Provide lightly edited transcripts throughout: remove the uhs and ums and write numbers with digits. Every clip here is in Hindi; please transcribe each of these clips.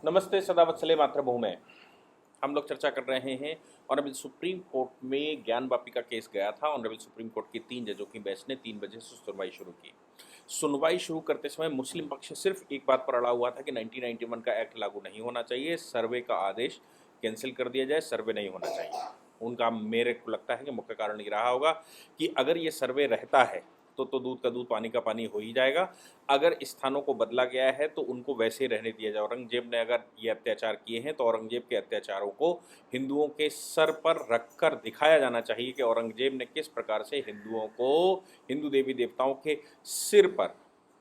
नमस्ते सदावत्सले मातृभूमि। हम लोग चर्चा कर रहे हैं और अभी सुप्रीम कोर्ट में ज्ञान वापी का केस गया था और अभी सुप्रीम कोर्ट की 3 जजों की बेंच ने 3 बजे से सुनवाई शुरू की। सुनवाई शुरू करते समय मुस्लिम पक्ष सिर्फ एक बात पर अड़ा हुआ था कि 1991 का एक्ट लागू नहीं होना चाहिए, सर्वे का आदेश कैंसिल कर दिया जाए, सर्वे नहीं होना चाहिए। उनका मेरे को लगता है कि मुख्य कारण ये रहा होगा कि अगर ये सर्वे रहता है तो दूध का दूध पानी का पानी हो ही जाएगा। अगर स्थानों को बदला गया है तो उनको वैसे ही रहने दिया जाए। औरंगजेब ने अगर ये अत्याचार किए हैं तो औरंगजेब के अत्याचारों को हिंदुओं के सर पर रखकर दिखाया जाना चाहिए कि औरंगजेब ने किस प्रकार से हिंदुओं को, हिंदू देवी देवताओं के सिर पर,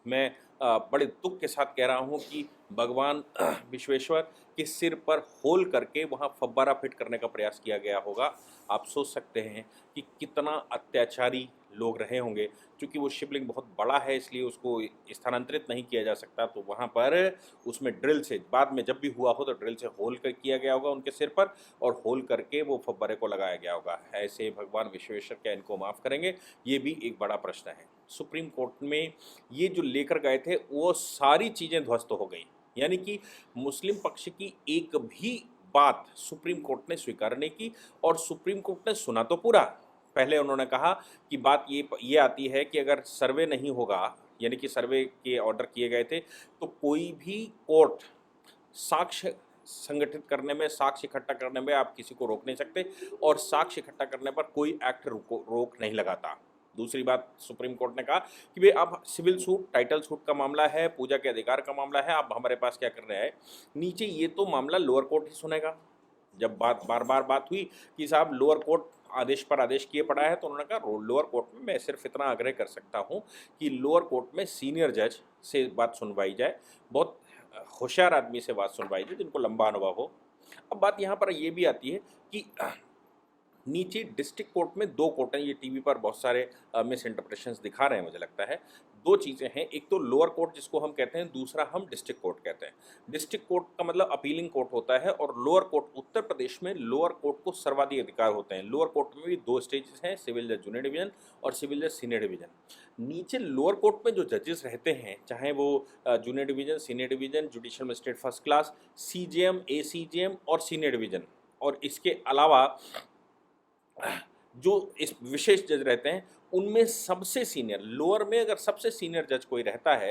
मैं बड़े दुख के साथ कह रहा हूँ कि भगवान विश्वेश्वर के सिर पर होल करके वहाँ फव्वारा फिट करने का प्रयास किया गया होगा। आप सोच सकते हैं कि कितना अत्याचारी लोग रहे होंगे। चूँकि वो शिवलिंग बहुत बड़ा है इसलिए उसको स्थानांतरित नहीं किया जा सकता, तो वहाँ पर उसमें ड्रिल से, बाद में जब भी हुआ हो तो ड्रिल से होल कर किया गया होगा उनके सिर पर और होल करके वो फव्वारे को लगाया गया होगा। ऐसे भगवान विश्वेश्वर क्या इनको माफ़ करेंगे? ये भी एक बड़ा प्रश्न है। सुप्रीम कोर्ट में ये जो लेकर गए थे वो सारी चीज़ें ध्वस्त हो गई, यानी कि मुस्लिम पक्ष की एक भी बात सुप्रीम कोर्ट ने स्वीकार नहीं की। और सुप्रीम कोर्ट ने सुना तो पूरा। पहले उन्होंने कहा कि बात ये आती है कि अगर सर्वे नहीं होगा, यानी कि सर्वे के ऑर्डर किए गए थे, तो कोई भी कोर्ट साक्ष्य संगठित करने में, साक्ष्य इकट्ठा करने में आप किसी को रोक नहीं सकते और साक्ष्य इकट्ठा करने पर कोई एक्ट रोक नहीं लगाता। दूसरी बात सुप्रीम कोर्ट ने कहा कि भाई अब सिविल सूट, टाइटल सूट का मामला है, पूजा के अधिकार का मामला है, आप हमारे पास क्या कर रहे हैं? नीचे ये तो मामला लोअर कोर्ट ही सुनेगा। जब बार बार बात हुई कि साहब लोअर कोर्ट आदेश पर आदेश किए पड़ा है, तो उन्होंने कहा लोअर कोर्ट में मैं सिर्फ इतना आग्रह कर सकता हूं कि लोअर कोर्ट में सीनियर जज से बात सुनवाई जाए, बहुत होशियार आदमी से बात सुनवाई जाए जिनको लंबा अनुभव हो। अब बात यहाँ पर ये भी आती है कि नीचे डिस्ट्रिक्ट कोर्ट में 2 कोर्ट हैं। ये टीवी पर बहुत सारे मिस इंटरप्रिटेशंस दिखा रहे हैं, मुझे लगता है 2 चीज़ें हैं। एक तो लोअर कोर्ट जिसको हम कहते हैं, दूसरा हम डिस्ट्रिक्ट कोर्ट कहते हैं। डिस्ट्रिक्ट कोर्ट का मतलब अपीलिंग कोर्ट होता है और लोअर कोर्ट, उत्तर प्रदेश में लोअर कोर्ट को सर्वाधिकार होते हैं। लोअर कोर्ट में भी 2 स्टेजेस हैं, सिविल जज जूनियर डिवीजन और सिविल जज सीनियर डिवीजन। नीचे लोअर कोर्ट में जो जजेस रहते हैं, चाहे वो junior division, senior division, judicial magistrate first class, CJM, ACJM और सीनियर डिवीजन, और इसके अलावा जो इस विशेष जज रहते हैं, उनमें सबसे सीनियर, लोअर में अगर सबसे सीनियर जज कोई रहता है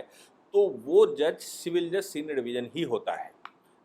तो वो जज सिविल जज सीनियर डिवीजन ही होता है।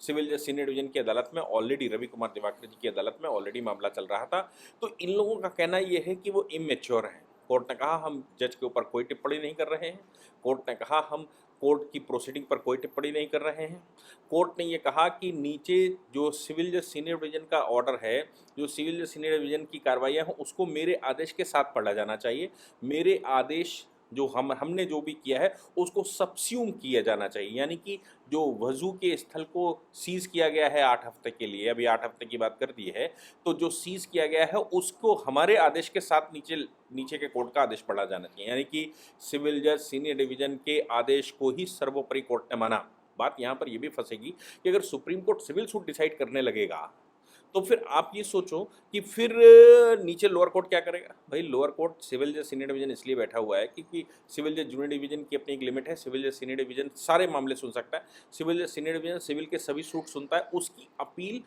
सिविल जज सीनियर डिवीजन की अदालत में ऑलरेडी रवि कुमार दिवाकर जी की अदालत में ऑलरेडी मामला चल रहा था। तो इन लोगों का कहना ये है कि वो इमेच्योर हैं। कोर्ट ने कहा हम जज के ऊपर कोई टिप्पणी नहीं कर रहे हैं। कोर्ट ने कहा हम कोर्ट की प्रोसीडिंग पर कोई टिप्पणी नहीं कर रहे हैं। कोर्ट ने ये कहा कि नीचे जो सिविल जज सीनियर डिवीजन का ऑर्डर है, जो सिविल जज सीनियर डिवीजन की कार्रवाइयाँ हैं, उसको मेरे आदेश के साथ पढ़ा जाना चाहिए। मेरे आदेश जो हमने जो भी किया है उसको सबस्यूम किया जाना चाहिए, यानी कि जो वज़ू के स्थल को सीज़ किया गया है 8 हफ्ते के लिए, अभी 8 हफ्ते की बात कर दी है, तो जो सीज़ किया गया है उसको हमारे आदेश के साथ नीचे के कोर्ट का आदेश पढ़ा जाना चाहिए, यानी कि सिविल जज सीनियर डिवीजन के आदेश को ही सर्वोपरि कोर्ट ने माना। बात यहाँ पर ये भी फंसेगी कि अगर supreme court civil suit decide करने लगेगा तो फिर आप ये सोचो कि फिर नीचे लोअर कोर्ट क्या करेगा? भाई लोअर कोर्ट सिविल जज सीनियर डिवीजन इसलिए बैठा हुआ है क्योंकि सिविल जज जूनियर डिवीजन की अपनी एक लिमिट है। सिविल जज सीनियर डिवीजन सारे मामले सुन सकता है। सिविल जज सीनियर डिवीजन सिविल के सभी सूट सुनता है। उसकी अपील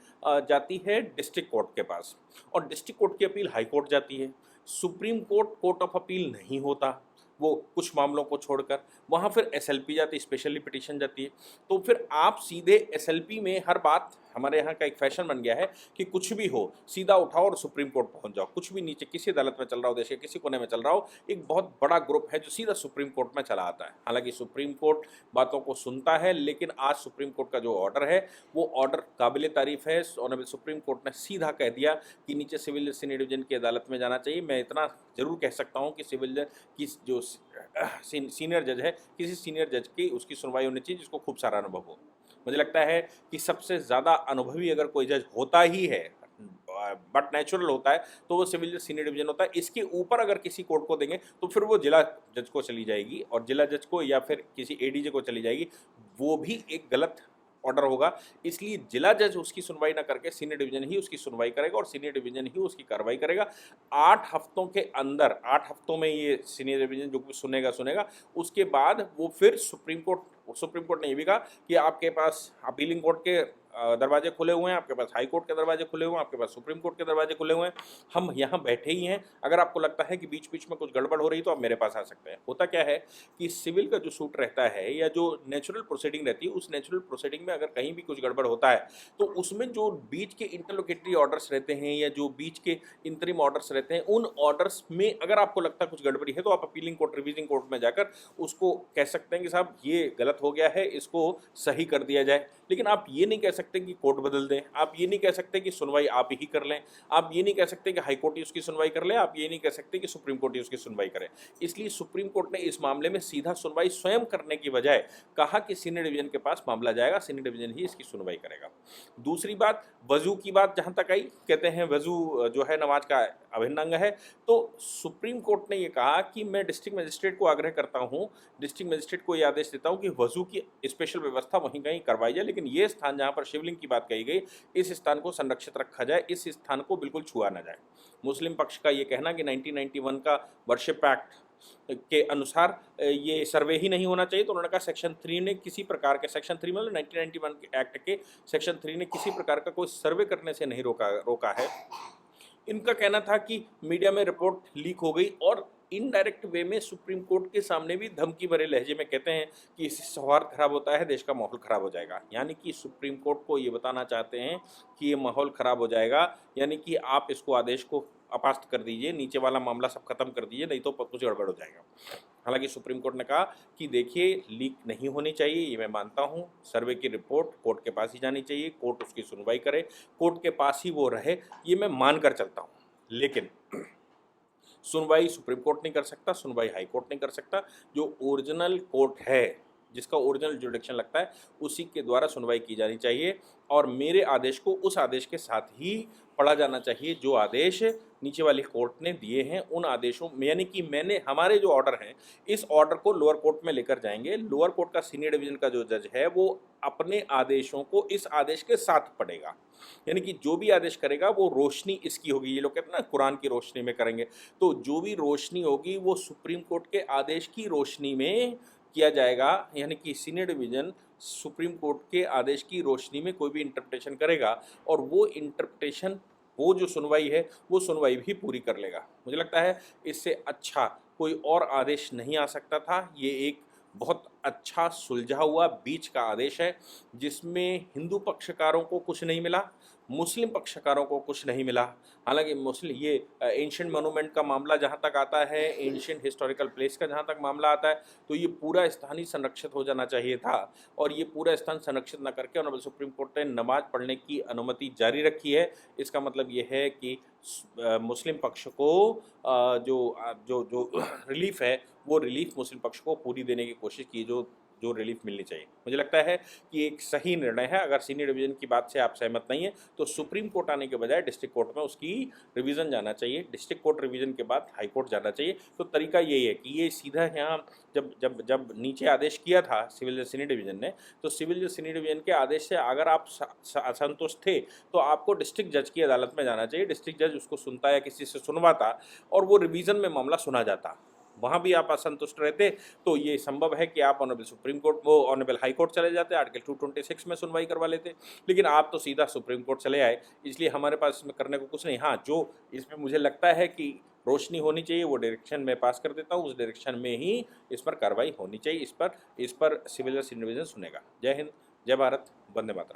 जाती है डिस्ट्रिक्ट कोर्ट के पास और डिस्ट्रिक्ट कोर्ट की अपील हाई कोर्ट जाती है। Supreme court court of appeal नहीं होता वो कुछ मामलों को छोड़कर, वहाँ फिर एसएलपी जाती है, स्पेशली पिटीशन जाती है। तो फिर आप सीधे एसएलपी में हर बात, हमारे यहाँ का एक फैशन बन गया है कि कुछ भी हो सीधा उठाओ और सुप्रीम कोर्ट पहुँच जाओ। कुछ भी नीचे किसी अदालत में चल रहा हो, देश के किसी कोने में चल रहा हो, एक बहुत बड़ा ग्रुप है जो सीधा सुप्रीम कोर्ट में चला आता है। हालांकि सुप्रीम कोर्ट बातों को सुनता है, लेकिन आज सुप्रीम कोर्ट का जो ऑर्डर है वो ऑर्डर काबिल तारीफ है। ऑनरेबल सुप्रीम कोर्ट ने सीधा कह दिया कि नीचे सिविल जज सीनियर डिवीजन की अदालत में जाना चाहिए। मैं इतना जरूर कह सकता हूँ कि सिविल जज की जो सीनियर जज है, किसी सीनियर जज की उसकी सुनवाई होनी चाहिए जिसको खूब सारा अनुभव हो। मुझे लगता है कि सबसे ज़्यादा अनुभवी अगर कोई जज होता ही है, बट नेचुरल होता है, तो वो सिविल जज सीनियर डिवीजन होता है। इसके ऊपर अगर किसी कोर्ट को देंगे तो फिर वो जिला जज को चली जाएगी और जिला जज को या फिर किसी एडीजे को चली जाएगी। वो भी एक गलत ऑर्डर होगा, इसलिए जिला जज उसकी सुनवाई ना करके सीनियर डिवीजन ही उसकी सुनवाई करेगा और सीनियर डिवीजन ही उसकी कार्रवाई करेगा। 8 हफ्तों के अंदर, 8 हफ्तों में ये सीनियर डिवीजन जो कुछ सुनेगा, उसके बाद वो फिर सुप्रीम कोर्ट ने ये भी कहा कि आपके पास अपीलिंग कोर्ट के दरवाजे खुले हुए हैं, आपके पास हाई कोर्ट के दरवाजे खुले हुए हैं, आपके पास सुप्रीम कोर्ट के दरवाजे खुले हुए हैं, हम यहाँ बैठे ही हैं। अगर आपको लगता है कि बीच बीच में कुछ गड़बड़ हो रही है तो आप मेरे पास आ सकते हैं। होता क्या है कि सिविल का जो सूट रहता है या जो नेचुरल प्रोसीडिंग रहती है, उस नेचुरल प्रोसीडिंग में अगर कहीं भी कुछ गड़बड़ होता है तो उसमें जो बीच के इंटरलोकेटरी ऑर्डर्स रहते हैं या जो बीच के इंतरिम ऑर्डर्स रहते हैं, उन ऑर्डर्स में अगर आपको लगता है कुछ गड़बड़ी है तो आप अपीलिंग कोर्ट, रिवीजिंग कोर्ट में जाकर उसको कह सकते हैं कि साहब ये गलत हो गया है, इसको सही कर दिया जाए। लेकिन आप ये नहीं कह सकते कि कोर्ट बदल दें, आप ये नहीं कह सकते कि सुनवाई आप ही कर लें, आप ये नहीं कह सकते कि हाई कोर्ट ही उसकी सुनवाई कर ले, आप ये नहीं कह सकते कि सुप्रीम कोर्ट ही उसकी सुनवाई करे। इसलिए सुप्रीम कोर्ट ने इस मामले में सीधा सुनवाई स्वयं करने की बजाय कहा कि सीनियर डिवीजन के पास मामला जाएगा, सीनियर डिवीजन ही इसकी सुनवाई करेगा। दूसरी बात, वजू की बात जहां तक आई, कहते हैं वजू जो है नमाज का अभिन्न अंग है, तो सुप्रीम कोर्ट ने ये कहा कि मैं डिस्ट्रिक्ट मजिस्ट्रेट को आग्रह करता हूं, डिस्ट्रिक्ट मजिस्ट्रेट को ये आदेश देता हूं कि वजू की स्पेशल व्यवस्था वहीं कहीं करवाई जाए, लेकिन ये स्थान जहां पर शिवलिंग की बात कही गई, इस स्थान को संरक्षित रखा जाए, इस स्थान को बिल्कुल छुआ ना जाए। मुस्लिम पक्ष का ये कहना कि 1991 का वर्शिप एक्ट के अनुसार ये सर्वे ही नहीं होना चाहिए, तो उन्होंने कहा सेक्शन 3 ने किसी प्रकार के, सेक्शन 3 मतलब 1991 के एक्ट के सेक्शन 3 ने किसी प्रकार का कोई सर्वे करने से नहीं रोका है। इनका कहना था कि मीडिया में रिपोर्ट लीक हो गई और इनडायरेक्ट वे में सुप्रीम कोर्ट के सामने भी धमकी भरे लहजे में कहते हैं कि इससे सौहार्द खराब होता है, देश का माहौल खराब हो जाएगा। यानी कि सुप्रीम कोर्ट को ये बताना चाहते हैं कि ये माहौल खराब हो जाएगा, यानी कि आप इसको आदेश को अपास्त कर दीजिए, नीचे वाला मामला सब खत्म कर दीजिए, नहीं तो कुछ गड़बड़ हो जाएगा। हालांकि सुप्रीम कोर्ट ने कहा कि देखिए लीक नहीं होनी चाहिए, ये मैं मानता हूँ, सर्वे की रिपोर्ट कोर्ट के पास ही जानी चाहिए, कोर्ट उसकी सुनवाई करे, कोर्ट के पास ही वो रहे, ये मैं मान कर चलता हूँ। लेकिन सुनवाई सुप्रीम कोर्ट नहीं कर सकता, सुनवाई हाई कोर्ट नहीं कर सकता, जो ओरिजिनल कोर्ट है, जिसका ओरिजिनल जुडिक्शन लगता है, उसी के द्वारा सुनवाई की जानी चाहिए और मेरे आदेश को उस आदेश के साथ ही पढ़ा जाना चाहिए जो आदेश नीचे वाली कोर्ट ने दिए हैं। उन आदेशों में, यानी कि हमारे जो ऑर्डर हैं, इस ऑर्डर को लोअर कोर्ट में लेकर जाएंगे, लोअर कोर्ट का सीनियर डिवीजन का जो जज है वो अपने आदेशों को इस आदेश के साथ पढ़ेगा, यानी कि जो भी आदेश करेगा वो रोशनी इसकी होगी। ये लोग कहते हैं ना कुरान की रोशनी में करेंगे, तो जो भी रोशनी होगी वो सुप्रीम कोर्ट के आदेश की रोशनी में किया जाएगा, यानी कि सीनियर डिवीजन सुप्रीम कोर्ट के आदेश की रोशनी में कोई भी इंटरप्रिटेशन करेगा और वो इंटरप्रिटेशन, वो जो सुनवाई है वो सुनवाई भी पूरी कर लेगा। मुझे लगता है इससे अच्छा कोई और आदेश नहीं आ सकता था। ये एक बहुत अच्छा सुलझा हुआ बीच का आदेश है जिसमें हिंदू पक्षकारों को कुछ नहीं मिला, मुस्लिम पक्षकारों को कुछ नहीं मिला। हालांकि मुस्लिम ये एंशिएंट मोनूमेंट का मामला जहाँ तक आता है, एंशिएंट हिस्टोरिकल प्लेस का जहाँ तक मामला आता है, तो ये पूरा स्थान ही संरक्षित हो जाना चाहिए था और ये पूरा स्थान संरक्षित न करके ऑनरेबल सुप्रीम कोर्ट ने नमाज पढ़ने की अनुमति जारी रखी है। इसका मतलब ये है कि मुस्लिम पक्ष को जो जो जो रिलीफ है वो रिलीफ मुस्लिम पक्ष को पूरी देने की कोशिश की, जो रिलीफ मिलनी चाहिए। मुझे लगता है कि एक सही निर्णय है। अगर सीनियर डिवीजन की बात से आप सहमत नहीं है तो सुप्रीम कोर्ट आने के बजाय डिस्ट्रिक्ट कोर्ट में उसकी रिवीजन जाना चाहिए, डिस्ट्रिक्ट कोर्ट रिवीजन के बाद हाई कोर्ट जाना चाहिए। तो तरीका यही है कि ये सीधा यहाँ जब नीचे आदेश किया था सिविल जज सीनियर डिवीजन ने, तो सिविल जज सीनियर डिवीजन के आदेश से अगर आप असंतुष्ट थे तो आपको डिस्ट्रिक्ट जज की अदालत में जाना चाहिए, डिस्ट्रिक्ट जज उसको सुनता या किसी से सुनवाता और वो रिवीजन में मामला सुना जाता। वहाँ भी आप असंतुष्ट रहते तो ये संभव है कि आप ऑनरेबल सुप्रीम कोर्ट, वो ऑनरेबल हाई कोर्ट चले जाते, आर्टिकल 226 में सुनवाई करवा लेते, लेकिन आप तो सीधा सुप्रीम कोर्ट चले आए। इसलिए हमारे पास इसमें करने को कुछ नहीं। हाँ, जो इसमें मुझे लगता है कि रोशनी होनी चाहिए वो डायरेक्शन में पास कर देता हूँ, उस डायरेक्शन में ही इस पर कार्रवाई होनी चाहिए। इस पर सिविल जज सीनियर डिवीजन सुनेगा। जय हिंद, जय भारत, वंदे मातरम।